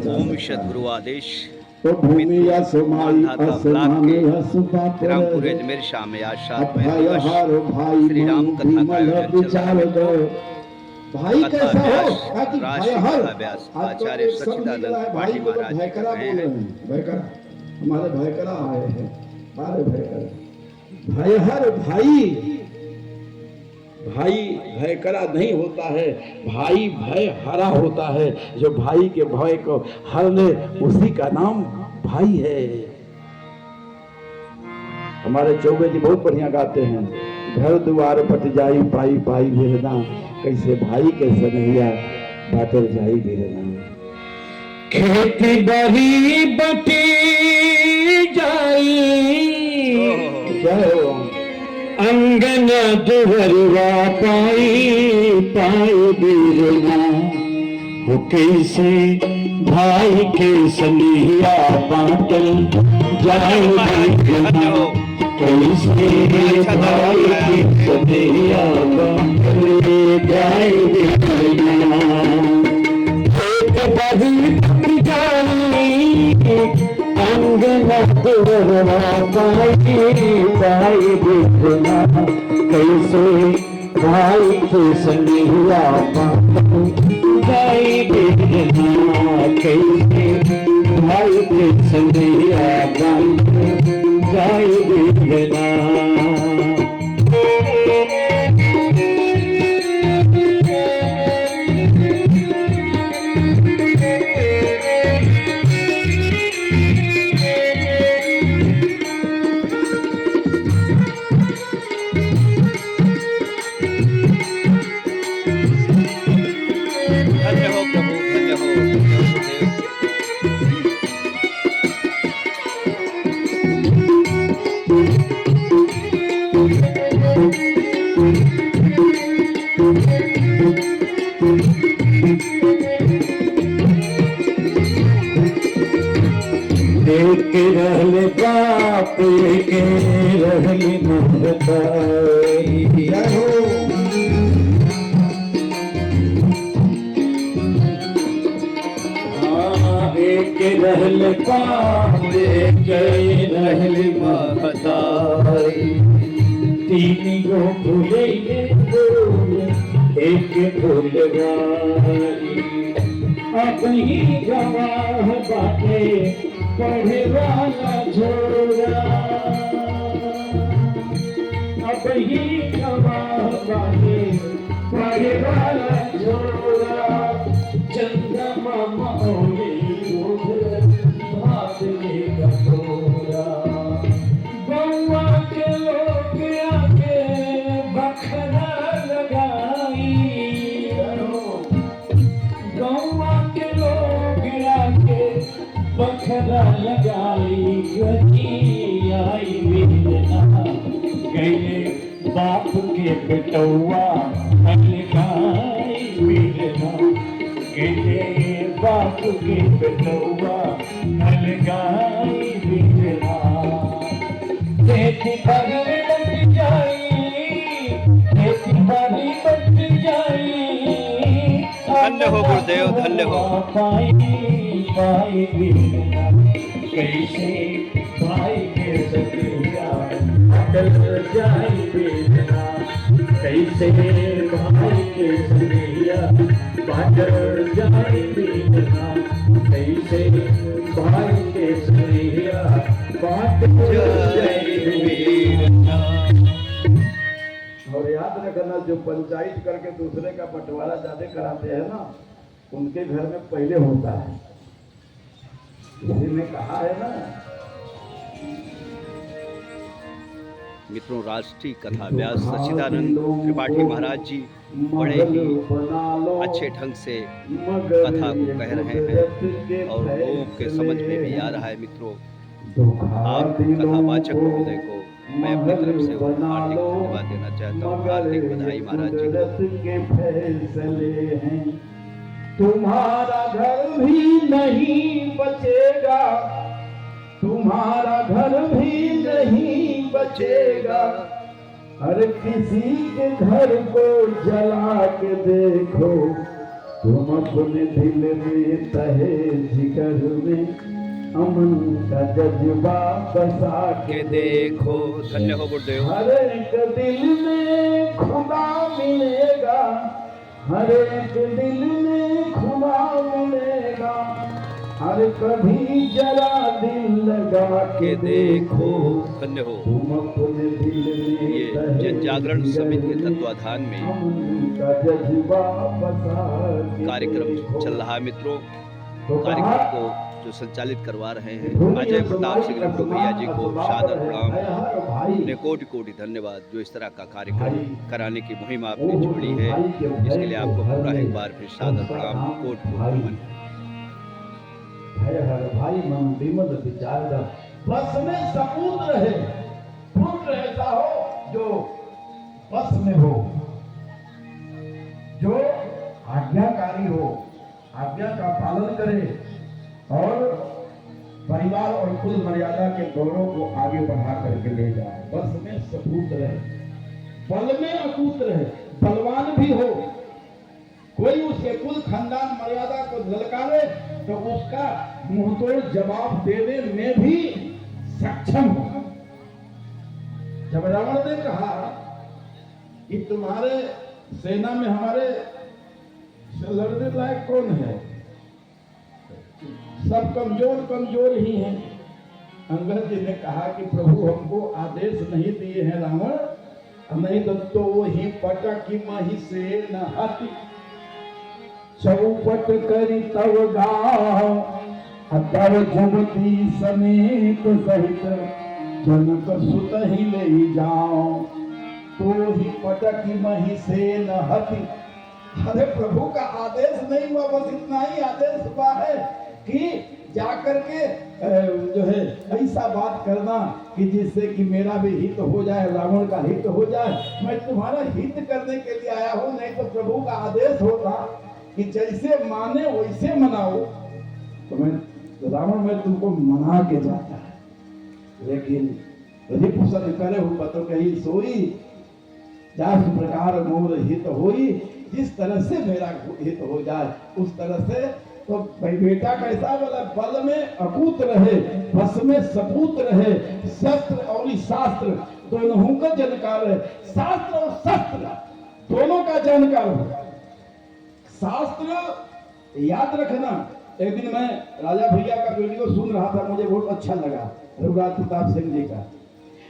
बचा ओम सकता है। सदगुरु आदेश तो भूमि असमाई असमाने रामपुर अजमेर शाम आज 7वें भाई दिवस हर भाई श्री राम कथा का आयोजन चल रहा है मित्रों। भाई कथा कैसा व्यास हो भाई राष्ट्रीय हर कथा व्यास आज तो आचार्य एक शब्द सच्चिदानंद निकला है, भाई त्रिपाठी को तो महाराज जी कर भयकरा रहे बोल हैं। रहे हैं। भयकरा हमारे भयकरा आए हैं, अरे भयकरा भाई हर भाई भाई भय करा नहीं होता है, भाई भय हरा होता है। जो भाई के भय को हर ले उसी का नाम भाई है। हमारे चौबे जी बहुत बढ़िया गाते हैं, घर द्वार पट जाई पाई पाई बिरना, कैसे भाई कैसे नैया बाटर जाई बिरना। खेती बही बटी जाई जाओ अंगन दुहरवा पाई पाई बिरना, हो कैसे भाई के सनिया बाटल जाए बिरना, कैसे भाई के सनिया बाटल जाए बिरना। अंगना दुहरवा पाई पाई बिरना, कैसे भाई के सनिया जाई बिरना, कैसे भाई के सनिया जाई बिरना। धन्य हो प्रभु, धन्य हो गुरुदेव। एक रहल बाप एक रहल महतारी, एक रहल बाप एक रहल महतारी, तीन गो भूले एक भूलवारी। अब ही गवाह बाटे पढ़े वाला झोरा, अब ही गवाह बाटे पढ़े वाला झोरा। चंदा मामा ओले भात ले कटोरा, गौवा के लोग आके बखरा लगाई, गौवा के लोग आके बखरा लगाई। गजी आई बिरना, गए बाप के बेटौआ अलगाई बिरना, गए बाप के बेटौआ अलगाई बिरना। खेती बाड़ी बच जाई, खेती बाड़ी बच जाई, धन्य हो गुरुदेव, धन्य हो। पाई पाई बिरना, कैसे भाई के सनिया बाटल जाई बिरना, कैसे भाई के सनिया बाटल जाई बिरना, कैसे भाई के सनिया बाटल जाई बिरना। और याद रखना, जो पंचायत करके दूसरे का बंटवारा ज्यादा कराते हैं ना, उनके घर में पहले होता है। किसी ने कहा है ना, मित्रों, राष्ट्रीय कथा व्यास सच्चिदानंद त्रिपाठी महाराज जी बड़े ही अच्छे ढंग से कथा को कह रहे हैं और लोगों के समझ में भी आ रहा है। मित्रों, आप कथावाचक महोदय को मैं अपनी तरफ से हार्दिक धन्यवाद देना चाहता हूँ। हार्दिक बधाई महाराज जी को। तुम्हारा घर भी नहीं बचेगा, तुम्हारा घर भी नहीं बचेगा, हर किसी के घर को जला के देखो, तुम अपने दिल में तहे जिगर अमन का जज्बा बसा के देखो। धन्य हो गुरुदेव। हर एक दिल में खुदा मिलेगा, हर एक दिल में खुदा मिलेगा, हर कभी जरा दिल लगा के देखो। धन्य हो। तुम अपने दिल में ये जन जागरण समिति के तत्वाधान में का जज्बा बसा के कार्यक्रम देखो। चल रहा है मित्रों। तो कार्यक्रम को जो संचालित करवा रहे हैं अजय प्रताप सिंह लड्डू भैया जी को सादर प्रणाम। उन्हें कोटि कोटि धन्यवाद जो इस तरह का कार्यक्रम कराने की मुहिम आपने छोड़ी है, इसके लिए आपको पूरा एक बार फिर सादर प्रणाम, कोटि कोटि नमन। भय हर भाई मन विमल विचार बस में सपूत रहे, पुत्र ऐसा हो जो बस में हो, जो आज्ञाकारी हो, आज्ञा का पालन करे और परिवार और कुल मर्यादा के गौरव को आगे बढ़ा करके ले जाए। बस में सपूत रहे, बल में अकूत रहे, बलवान भी हो, कोई उसके कुल खानदान मर्यादा को ललकारे तो उसका मुंहतोड़ जवाब देने में भी सक्षम हो। जब रावण ने कहा कि तुम्हारे सेना में हमारे लड़ने लायक कौन है, सब कमजोर कमजोर ही हैं। अंगद जी ने कहा कि प्रभु हमको आदेश नहीं दिए हैं रावण, नहीं तो वो ही पटक की मही से न हटी, चौपट करी तव गाँव, तब जुगती समेत सहित जनक सुत ही ले जाओ, तो ही पटक की मही से न हटी। अरे प्रभु का आदेश नहीं हुआ, बस इतना ही आदेश हुआ है कि जाकर के जो है ऐसा बात करना कि जिससे कि मेरा भी हित हो जाए, रावण का हित हो जाए। मैं तुम्हारा हित करने के लिए आया हूँ, नहीं तो प्रभु का आदेश होता कि जैसे माने वैसे मनाओ तो मैं रावण में तुमको मना के जाता है, लेकिन रिपुसन करे हो पतो कही सोई, जास प्रकार मोर हित होई, जिस तरह से मेरा हित हो जाए उस तरह से। तो भाई बेटा कैसा बोला, बल में अकूत रहे, बस में सपूत रहे, शस्त्र और शास्त्र दोनों का जानकार है। शास्त्र और शस्त्र दोनों का जानकार हो। शास्त्र याद रखना। एक दिन मैं राजा भैया का वीडियो सुन रहा था, मुझे बहुत अच्छा लगा, रघुराज प्रताप सिंह जी का।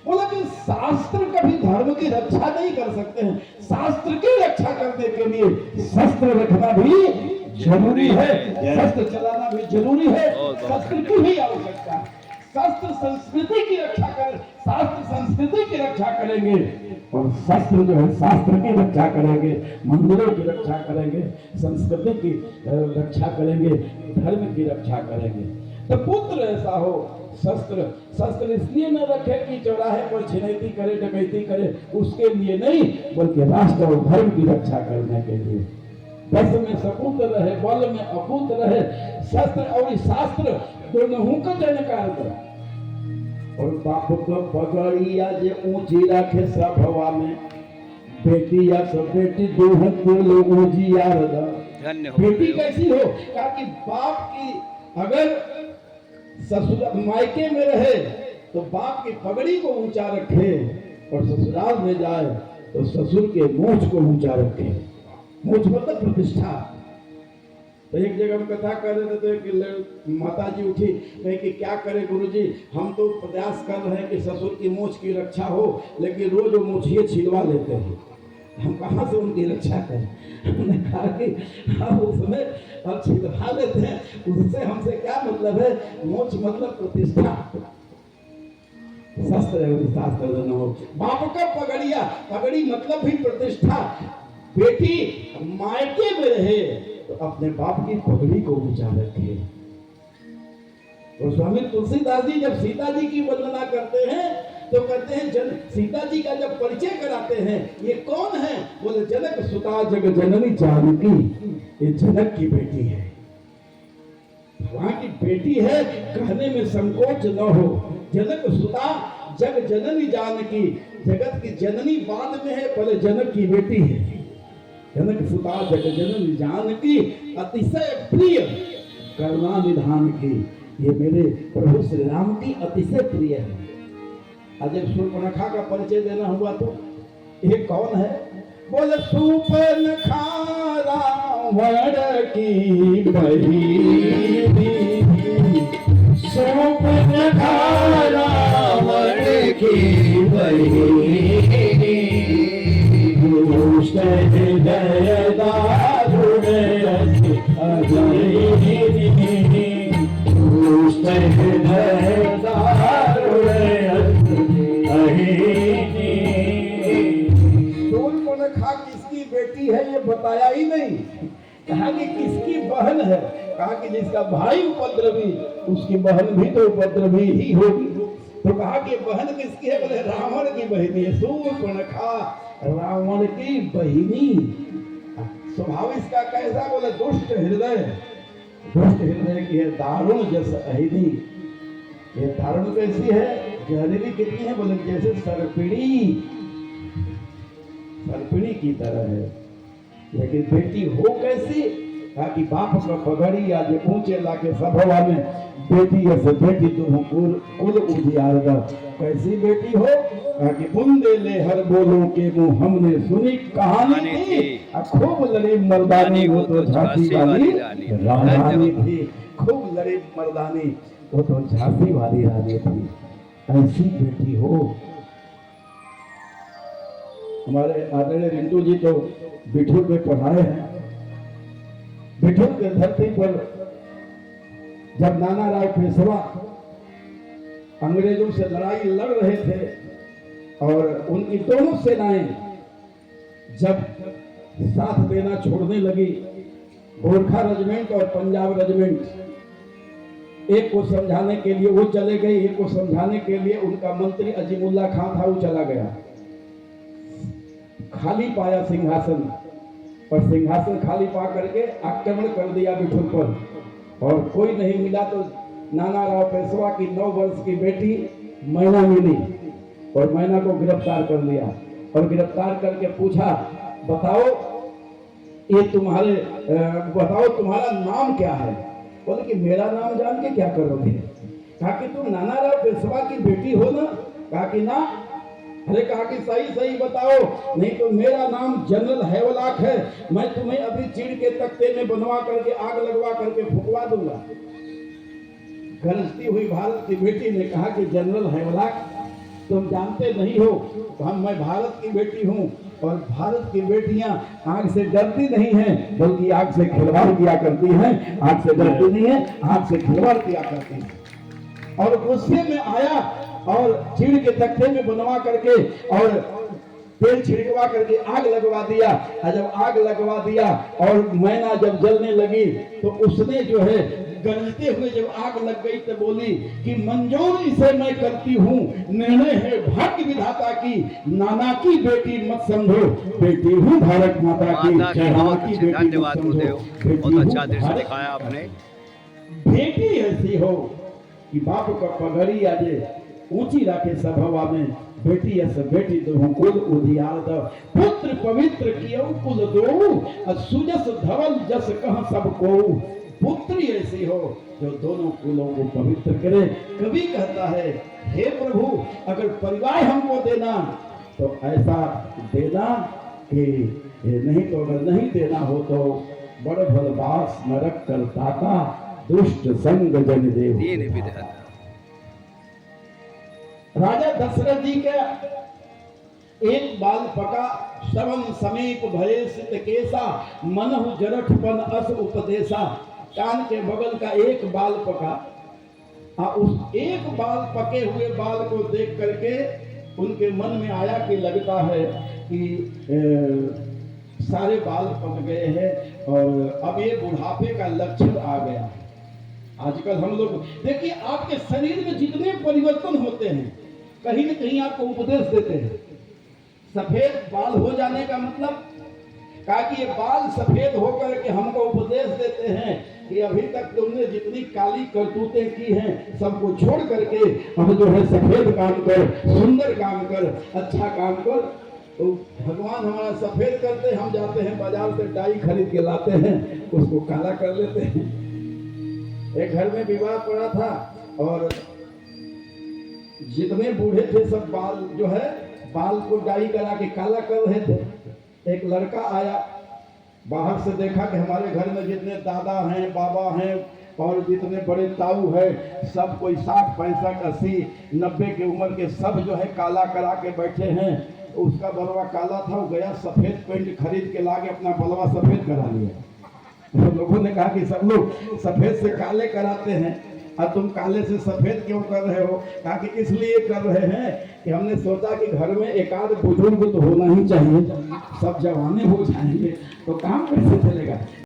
बोला कि शास्त्र कभी धर्म की रक्षा नहीं कर सकते हैं, शास्त्र की रक्षा करने के लिए शस्त्र रखना भी जरूरी है, शस्त्र चलाना भी जरूरी है, शस्त्र की भी आवश्यकता है। शस्त्र संस्कृति की रक्षा कर, शास्त्र संस्कृति की रक्षा करेंगे और शस्त्र जो है शास्त्र की रक्षा करेंगे, मंदिरों की रक्षा करेंगे, संस्कृति की रक्षा करेंगे, धर्म की रक्षा करेंगे। तो पुत्र ऐसा हो, शस्त्र शस्त्र इसलिए न रखे कि चौराहे पर छिनैती करे, डकैती करे, उसके लिए नहीं, बल्कि राष्ट्र और धर्म की रक्षा करने के लिए। बस में सपूत रहे, बल में अपूत रहे, शस्त्र और शास्त्र दोनों का जानकार करे। और बाप को पगड़िया जे ऊंची रखे सभवा में, बेटी या सब बेटी दोनों कुल ऊंचियार दा। बेटी कैसी हो, कि बाप की अगर ससुर मायके में रहे तो बाप की पगड़ी को ऊंचा रखे, और ससुराल में जाए तो ससुर के मूंछ को ऊंचा रखे। मूंछ मतलब प्रतिष्ठा। तो एक जगह हम कथा कर रहे थे कि माता जी उठी, कहे कि क्या करें गुरुजी, हम तो प्रयास कर रहे हैं कि ससुर की मूंछ की रक्षा हो, लेकिन रोज वो मूंछिए छिलवा लेते हैं, हम कहाँ से उनकी रक्षा करें। हमने कहा कि हम उसमें अब छिलवा लेते हैं, उससे हमसे क्या मतलब है, मूंछ मतलब प्रतिष्ठा। शस्त्र है शास्त्र न हो। बाप का पगड़िया, पगड़ी मतलब भी प्रतिष्ठा। बेटी मायके में रहे तो अपने बाप की पगड़ी को ऊंचा रखे। और स्वामी तुलसीदास जी जब सीता जी की वंदना करते हैं तो कहते हैं सीता जी का जब परिचय कराते हैं, ये कौन है, बोले जनक सुता जग जननी जानकी, ये जनक की बेटी है, भगवान की बेटी है, कहने में संकोच न हो। जनक सुता जग जननी जानकी, जगत की जननी बाद में है, पहले जनक की बेटी है। जनक सुता जग जननी जानकी, अतिशय प्रिय करुणा निधान की, ये मेरे प्रभु श्री राम की अतिशय प्रिय है। आज जब शूर्पणखा का परिचय देना हुआ तो ये कौन है? बोले शूर्पणखा रावण की बहिनी, शूर्पणखा रावण की बहिनी, दुष्ट हृदय दारुण अजयिनी, दुष्ट हृदय दारुण अजयिनी। शूर्पणखा किसकी बेटी है ये बताया ही नहीं, कहा कि किसकी बहन है, कहा कि जिसका भाई उपद्रवी उसकी बहन भी तो उपद्रवी ही होगी। तो कहा कि बहन किसकी है? बोले रावण की बहिनी है। शूर्पणखा रावण की बहिनी। स्वभाव इसका कैसा? बोले दुष्ट हृदय, दुष्ट हृदय की है, दारुण जस अहिनी। ये दारुण कैसी है? जहरीली कितनी है? बोले जैसे सर्पिणी, सर्पिणी की तरह है। लेकिन बेटी हो कैसी? कहा कि बाप का पगड़ी आज ऊंचे लाके सभवा में बेटी ऐसे बेटी तुम कुल उजियारदा। कैसी बेटी हो? कहा कि बुंदे ले हर बोलों के मुंह हमने सुनी कहानी थी, खूब लड़ी मर्दानी वो तो झांसी वाली रानी थी। खूब लड़ी मर्दानी वो तो झांसी वाली रानी थी। ऐसी बेटी हो। हमारे आदरणीय रिंटू जी तो बिठूर में पढ़ाए हैं। बिठूर के धरती पर जब नाना राव पेशवा अंग्रेजों से लड़ाई लड़ रहे थे और उनकी दोनों सेनाएं जब साथ देना छोड़ने लगी, गोरखा रेजिमेंट और पंजाब रेजिमेंट, एक को समझाने के लिए वो चले गए, एक को समझाने के लिए उनका मंत्री अजीमुल्ला खान था, वो चला गया। खाली पाया सिंहासन, और सिंहासन खाली पा करके आक्रमण कर दिया बिठूर पर, और कोई नहीं मिला तो नाना राव पेशवा की 9 वर्ष की बेटी मैना मिली और मैना को गिरफ्तार कर लिया। और गिरफ्तार करके पूछा, बताओ ये तुम्हारे बताओ तुम्हारा नाम क्या है? बोले कि मेरा नाम जान के क्या करोगे? कहा कि तुम नाना राव पेशवा की बेटी हो ना? कहा कि ना। अरे कहा कि सही सही बताओ, नहीं तो मेरा नाम जनरल हैवलाक है, मैं तुम्हें अभी चीड़ के तख्ते में बनवा करके आग लगवा करके फुकवा दूंगा। गरजती हुई भारत की बेटी ने कहा कि जनरल हैवलाक तुम जानते नहीं हो, मैं भारत की बेटी हूँ और भारत की बेटियां आग से डरती नहीं हैं, बल्कि आग से खिलवाड़ किया करती हैं। आग से डरती नहीं है, आग से खिलवाड़ किया करती है। और गुस्से में आया और चीड़ के तख्ते में बनवा करके और तेल छिड़कवा करके आग लगवा दिया। और जब आग लगवा दिया और मैना जब जलने लगी तो उसने जो है गरजते हुए जब आग लग गई तो बोली कि मंजूर इसे मैं करती हूँ, निर्णय है भाग्य विधाता की, नाना की बेटी मत समझो, बेटी हूँ भारत माता की, की बेटी धन्यवाद गुरुदेव, बहुत अच्छा दृश्य दिखाया आपने। बेटी ऐसी हो कि बाप का पगड़ी आजे ऊंची राखे सभवा में, बेटी ऐसे बेटी दो कुल उजियार दो, पुत्र पवित्र कियो कुल दो, सुजस धवल जस कह सबको। पुत्री ऐसी हो जो दोनों कुलों को पवित्र करे। कवि कहता है, हे प्रभु अगर परिवार हमको देना तो ऐसा देना कि नहीं तो अगर नहीं देना हो तो बड़ भलवास नरक करताता, दुष्ट संग जन देव। राजा दशरथ जी के एक बाल पका श्रवण समीप भये सित केसा, मनहु जरठपन अस उपदेशा। कान के बगल का एक बाल पका, उस एक बाल पके हुए बाल को देख करके उनके मन में आया कि लगता है कि सारे बाल पक गए हैं और अब ये बुढ़ापे का लक्षण आ गया। आजकल हम लोग देखिए, आपके शरीर में जितने परिवर्तन होते हैं कहीं न कहीं आपको उपदेश देते हैं। सफेद बाल हो जाने का मतलब कहा कि ये बाल सफेद होकर के हमको उपदेश देते हैं कि अभी तक तुमने जितनी काली करतूतें की हैं सबको छोड़ करके अब जो है सफेद काम कर, सुंदर काम कर, अच्छा काम कर। तो भगवान हमारा सफेद करते, हम जाते हैं बाजार से डाई खरीद के लाते हैं, उसको काला कर लेते हैं। एक घर में विवाह पड़ा था और जितने बूढ़े थे सब बाल जो है बाल को डाई करा के काला कर रहे थे। एक लड़का आया, बाहर से देखा कि हमारे घर में जितने दादा हैं, बाबा हैं और जितने बड़े ताऊ है, सब कोई 60, 65, 80, 90 की उम्र के सब जो है काला करा के बैठे हैं। तो उसका बलवा काला था, वो गया सफेद पेंट खरीद के लाके अपना बलवा सफेद करा लिया। तो लोगों ने कहा कि सब लोग सफेद से काले कराते हैं और तुम काले से सफेद क्यों कर रहे हो? कहा कि इसलिए कर रहे हैं कि हमने सोचा कि घर में एक आध बुजुर्ग तो होना ही चाहिए, सब जवाने हो जाएंगे तो काम कैसे चलेगा।